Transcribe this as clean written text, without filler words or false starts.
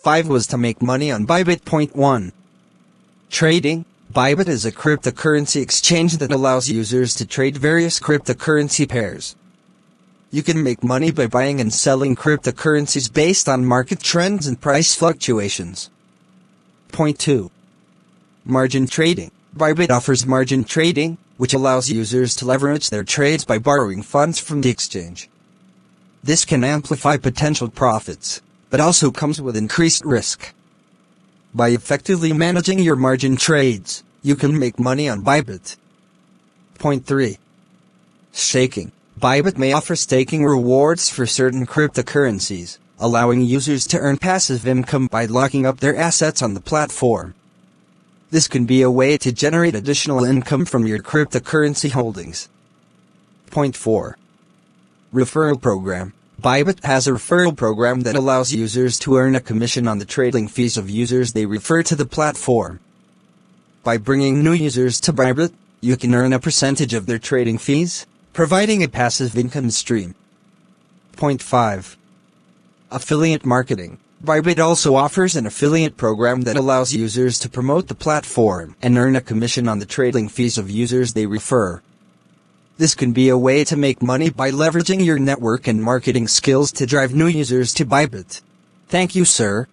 5 was to make money on Bybit. Point 1. Trading. Bybit is a cryptocurrency exchange that allows users to trade various cryptocurrency pairs. You can make money by buying and selling cryptocurrencies based on market trends and price fluctuations. Point 2. Margin trading. Bybit offers margin trading, which allows users to leverage their trades by borrowing funds from the exchange. This can amplify potential profits, but also comes with increased risk. By effectively managing your margin trades, you can make money on Bybit. Point 3. Staking. Bybit may offer staking rewards for certain cryptocurrencies, allowing users to earn passive income by locking up their assets on the platform. This can be a way to generate additional income from your cryptocurrency holdings. Point 4. Referral program. Bybit has a referral program that allows users to earn a commission on the trading fees of users they refer to the platform. By bringing new users to Bybit, you can earn a percentage of their trading fees, providing a passive income stream. Point 5. Affiliate marketing. Bybit also offers an affiliate program that allows users to promote the platform and earn a commission on the trading fees of users they refer. This can be a way to make money by leveraging your network and marketing skills to drive new users to Bybit. Thank you, sir.